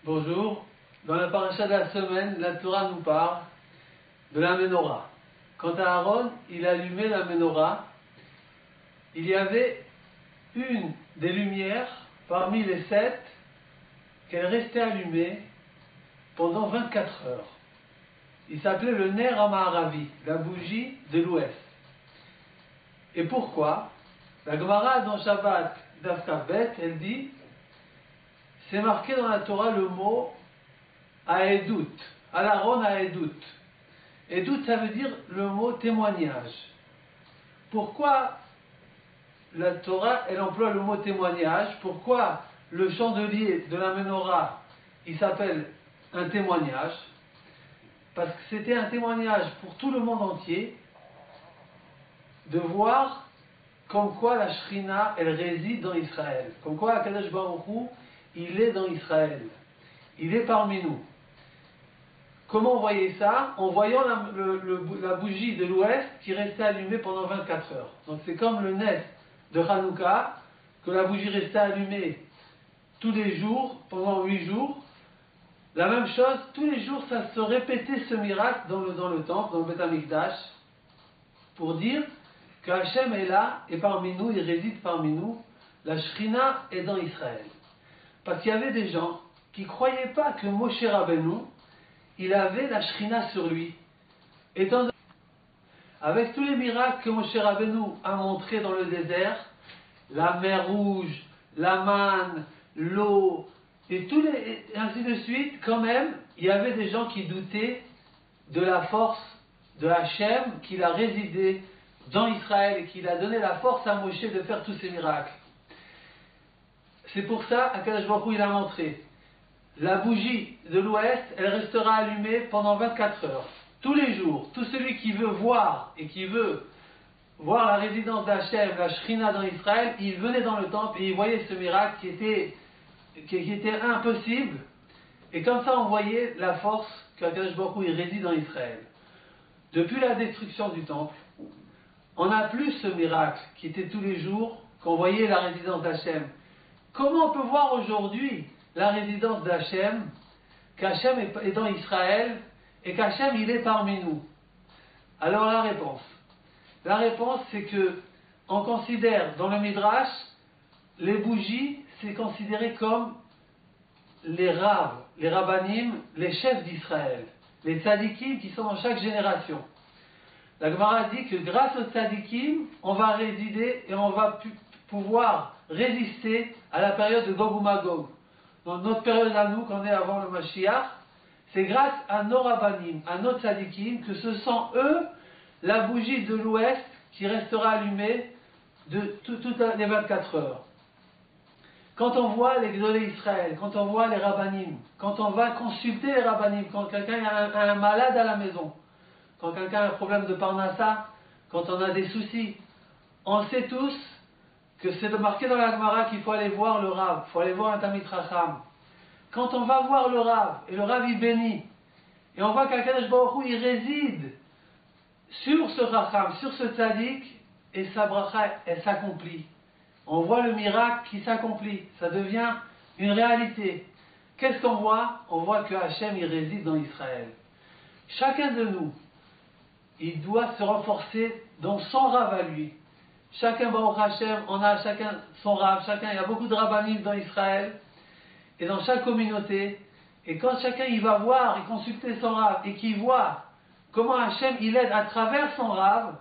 Bonjour, dans la paracha de la semaine, la Torah nous parle de la Ménorah. Quand Aaron, il allumait la Ménorah, il y avait une des lumières parmi les 7 qu'elle restait allumée pendant 24 heures. Il s'appelait le Ner HaMa'aravi, la bougie de l'ouest. Et pourquoi? La Gemara dans Shabbat Daf Kaf Bet, elle dit, c'est marqué dans la Torah le mot Aedut, Al-Aaron Aedut. Edut, ça veut dire le mot témoignage. Pourquoi la Torah, elle emploie le mot témoignage? Pourquoi le chandelier de la Ménorah, il s'appelle un témoignage? Parce que c'était un témoignage pour tout le monde entier de voir comme quoi la Shrina, elle réside dans Israël. Comme quoi Akadosh Baruch Hu, il est dans Israël. Il est parmi nous. Comment on voyait ça? En voyant la bougie de l'ouest qui restait allumée pendant 24 heures. Donc c'est comme le Nes de Hanouka, que la bougie restait allumée tous les jours, pendant 8 jours. La même chose, tous les jours, ça se répétait ce miracle dans le temple, dans le Beth Amikdash, pour dire que Hachem est là, et parmi nous, il réside parmi nous. La Shrina est dans Israël. Parce qu'il y avait des gens qui ne croyaient pas que Moshe Rabbeinu, il avait la Shrina sur lui. Avec tous les miracles que Moshe Rabbeinu a montrés dans le désert, la mer rouge, la manne, l'eau, et ainsi de suite, quand même, il y avait des gens qui doutaient de la force de Hachem, qu'il a résidé dans Israël et qu'il a donné la force à Moshe de faire tous ces miracles. C'est pour ça qu'Akadosh Baruch Hu, il a montré. La bougie de l'ouest, elle restera allumée pendant 24 heures. Tous les jours, tout celui qui veut voir et qui veut voir la résidence d'Hachem, la Shrina dans Israël, il venait dans le temple et il voyait ce miracle qui était impossible. Et comme ça, on voyait la force qu'Akadosh Baruch Hu, il réside en Israël. Depuis la destruction du temple, on n'a plus ce miracle qui était tous les jours, qu'on voyait la résidence d'Hachem. Comment on peut voir aujourd'hui la résidence d'Hachem, qu'Hachem est dans Israël et qu'Hachem il est parmi nous? Alors la réponse c'est que on considère dans le Midrash les bougies, c'est considéré comme les rabbs, les rabbanim, les chefs d'Israël, les tzadikim qui sont dans chaque génération. La Gemara dit que grâce aux tzadikim, on va résider et on va pouvoir résister à la période de Gog ou Magog. Dans notre période à nous, qu'on est avant le Mashiach, c'est grâce à nos rabbanim, à nos tzadikim, que ce sont eux, la bougie de l'ouest, qui restera allumée de toutes les 24 heures. Quand on voit les Gdolé Israël, quand on voit les rabbanim, quand on va consulter les rabbanim, quand quelqu'un a un malade à la maison, quand quelqu'un a un problème de parnassa, quand on a des soucis, on sait tous que c'est marqué dans la Gemara qu'il faut aller voir le Rav, il faut aller voir un Talmid Chacham. Quand on va voir le Rav, et le Rav il bénit, et on voit qu'Akadosh Baruch Hu il réside sur ce Chacham, sur ce Tzadik, et sa bracha, elle s'accomplit. On voit le miracle qui s'accomplit, ça devient une réalité. Qu'est-ce qu'on voit? On voit que Hachem il réside dans Israël. Chacun de nous, il doit se renforcer dans son Rav à lui. Chacun, Baruch Hashem, on a chacun son Rav, il y a beaucoup de rabbanim dans Israël et dans chaque communauté. Et quand chacun il va voir et consulter son Rav et qu'il voit comment Hachem il aide à travers son Rav,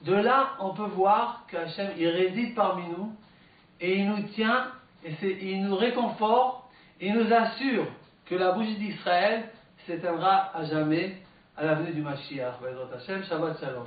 de là on peut voir que Hachem il réside parmi nous et il nous tient et il nous réconforte et il nous assure que la bougie d'Israël s'éteindra à jamais à la venue du Mashiach. Shabbat Shalom.